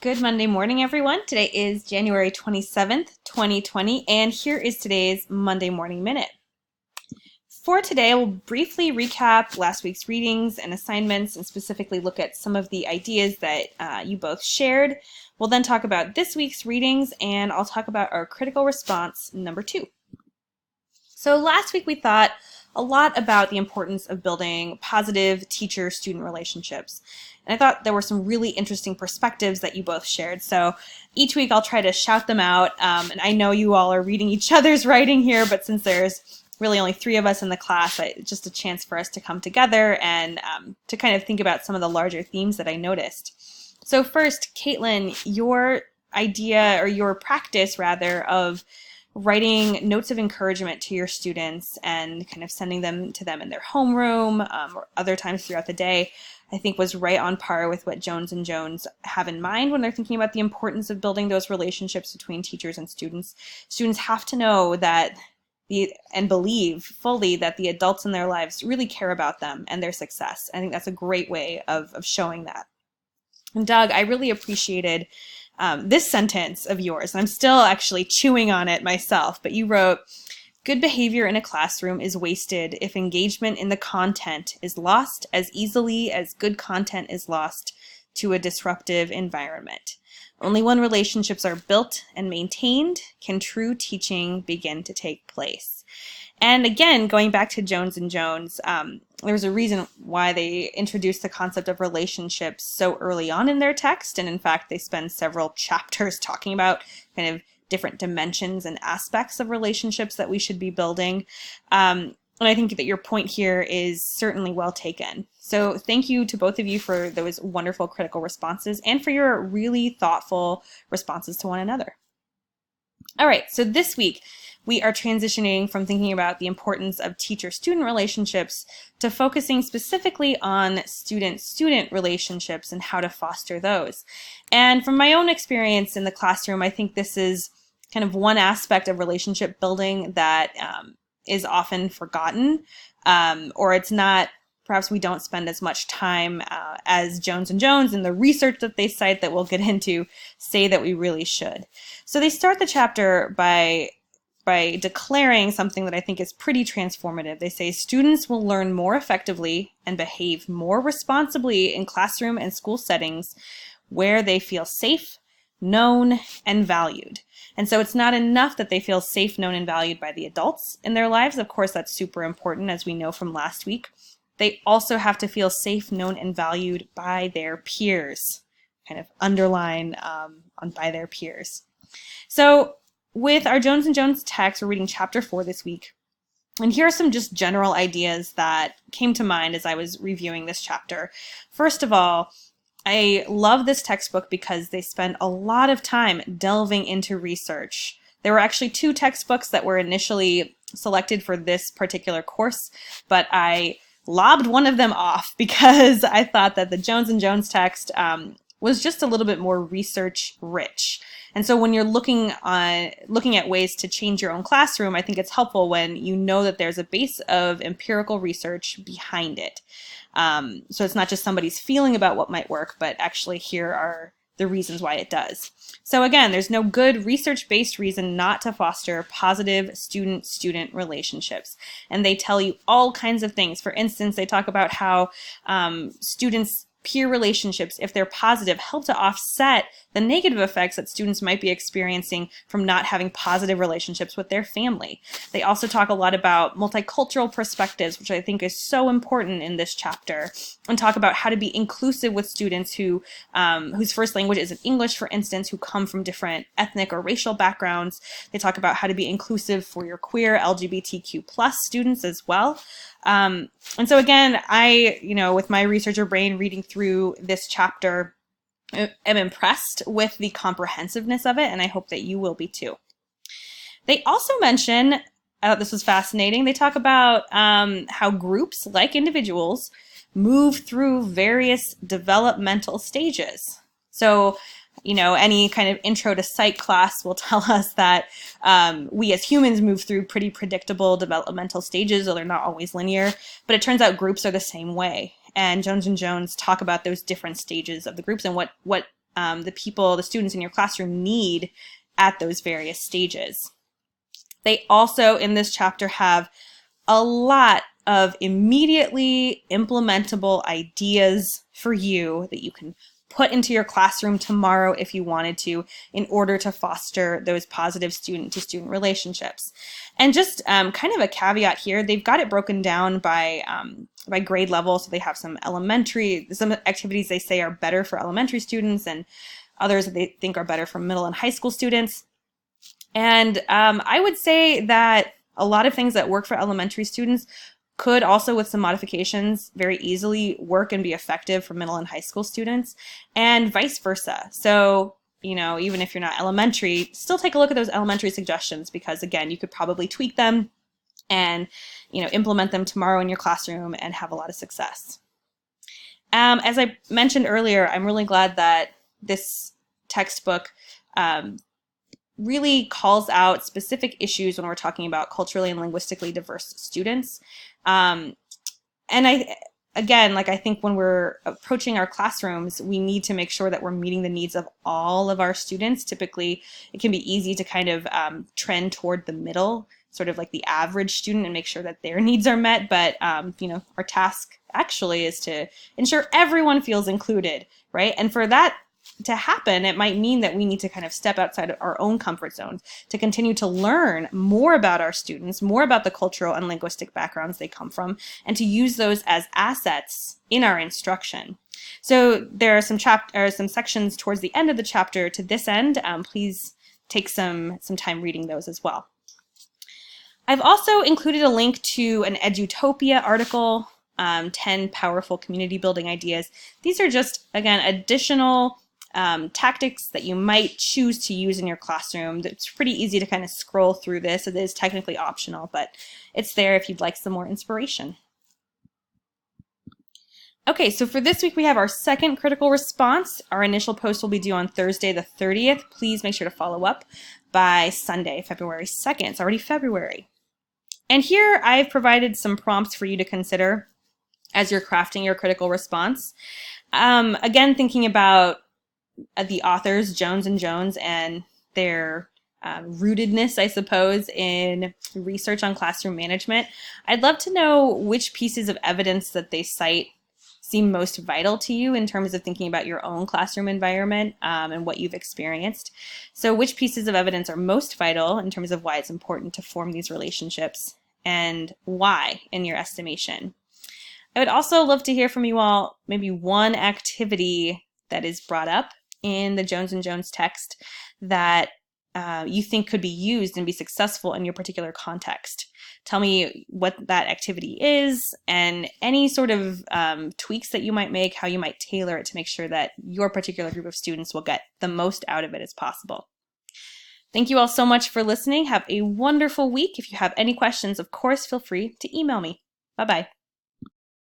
Good Monday morning, everyone. Today is January 27th, 2020, and here is today's Monday Morning Minute. For today, we'll briefly recap last week's readings and assignments and specifically look at some of the ideas that you both shared. We'll then talk about this week's readings, and I'll talk about our critical response number 2. So last week we thought a lot about the importance of building positive teacher-student relationships. And I thought there were some really interesting perspectives that you both shared. So each week I'll try to shout them out. And I know you all are reading each other's writing here, but since there's really only 3 of us in the class, it's just a chance for us to come together and to kind of think about some of the larger themes that I noticed. So first, Caitlin, your idea, or your practice rather, of writing notes of encouragement to your students and kind of sending them to them in their homeroom or other times throughout the day, I think was right on par with what Jones and Jones have in mind when they're thinking about the importance of building those relationships between teachers and students. Students have to know that and believe fully that the adults in their lives really care about them and their success. I think that's a great way of showing that. And Doug, I really appreciated this sentence of yours. I'm still actually chewing on it myself, but you wrote, "Good behavior in a classroom is wasted if engagement in the content is lost as easily as good content is lost to a disruptive environment. Only when relationships are built and maintained can true teaching begin to take place." And again, going back to Jones and Jones, there was a reason why they introduced the concept of relationships so early on in their text. And in fact, they spend several chapters talking about kind of different dimensions and aspects of relationships that we should be building. And I think that your point here is certainly well taken. So thank you to both of you for those wonderful critical responses and for your really thoughtful responses to one another. All right, so this week we are transitioning from thinking about the importance of teacher-student relationships to focusing specifically on student-student relationships and how to foster those. And from my own experience in the classroom, I think this is kind of one aspect of relationship building that is often forgotten, or it's not, perhaps we don't spend as much time as Jones and Jones and the research that they cite that we'll get into say that we really should. So they start the chapter by declaring something that I think is pretty transformative. They say students will learn more effectively and behave more responsibly in classroom and school settings where they feel safe, known, and valued. And so it's not enough that they feel safe, known, and valued by the adults in their lives. Of course, that's super important, as we know from last week. They also have to feel safe, known, and valued by their peers. Kind of underline on by their peers. So with our Jones and Jones text, we're reading chapter 4 this week. And here are some just general ideas that came to mind as I was reviewing this chapter. First of all, I love this textbook because they spend a lot of time delving into research. There were actually 2 textbooks that were initially selected for this particular course, but I lobbed one of them off because I thought that the Jones and Jones text was just a little bit more research rich. And so when you're looking at ways to change your own classroom, I think it's helpful when you know that there's a base of empirical research behind it. So it's not just somebody's feeling about what might work, but actually here are the reasons why it does. So again, there's no good research-based reason not to foster positive student-student relationships. And they tell you all kinds of things. For instance, they talk about how students' peer relationships, if they're positive, help to offset the negative effects that students might be experiencing from not having positive relationships with their family. They also talk a lot about multicultural perspectives, which I think is so important in this chapter, and talk about how to be inclusive with students who whose first language isn't English, for instance, who come from different ethnic or racial backgrounds. They talk about how to be inclusive for your queer LGBTQ+ students as well. And so again, with my researcher brain reading through this chapter, I'm impressed with the comprehensiveness of it, and I hope that you will be too. They also mention, I thought this was fascinating, they talk about how groups, like individuals, move through various developmental stages. So any kind of intro to psych class will tell us that we as humans move through pretty predictable developmental stages, though they're not always linear. But it turns out groups are the same way. And Jones and Jones talk about those different stages of the groups and what the students in your classroom need at those various stages. They also, in this chapter, have a lot of immediately implementable ideas for you that you can put into your classroom tomorrow if you wanted to, in order to foster those positive student-to-student relationships. And just kind of a caveat here, they've got it broken down by grade level. So they have some activities they say are better for elementary students and others that they think are better for middle and high school students. And I would say that a lot of things that work for elementary students could also, with some modifications, very easily work and be effective for middle and high school students, and vice versa. So, even if you're not elementary, still take a look at those elementary suggestions, because again, you could probably tweak them and, implement them tomorrow in your classroom and have a lot of success. As I mentioned earlier, I'm really glad that this textbook really calls out specific issues when we're talking about culturally and linguistically diverse students. And I think when we're approaching our classrooms, we need to make sure that we're meeting the needs of all of our students. Typically, it can be easy to kind of trend toward the middle, sort of like the average student, and make sure that their needs are met. But, our task actually is to ensure everyone feels included, right? And for that to happen, it might mean that we need to kind of step outside of our own comfort zones to continue to learn more about our students, more about the cultural and linguistic backgrounds they come from, and to use those as assets in our instruction. So there are some sections towards the end of the chapter to this end. Please take some time reading those as well. I've also included a link to an Edutopia article, 10 powerful community building ideas. These are just, again, additional tactics that you might choose to use in your classroom. It's pretty easy to kind of scroll through this. It is technically optional, but it's there if you'd like some more inspiration. Okay, so for this week we have our second critical response. Our initial post will be due on Thursday the 30th. Please make sure to follow up by Sunday, February 2nd. It's already February. And here I've provided some prompts for you to consider as you're crafting your critical response. Again, thinking about the authors, Jones and Jones, and their rootedness, I suppose, in research on classroom management. I'd love to know which pieces of evidence that they cite seem most vital to you in terms of thinking about your own classroom environment and what you've experienced. So which pieces of evidence are most vital in terms of why it's important to form these relationships, and why, in your estimation? I would also love to hear from you all maybe one activity that is brought up in the Jones and Jones text that you think could be used and be successful in your particular context. Tell me what that activity is and any sort of tweaks that you might make, how you might tailor it to make sure that your particular group of students will get the most out of it as possible. Thank you all so much for listening. Have a wonderful week. If you have any questions, of course, feel free to email me. Bye-bye.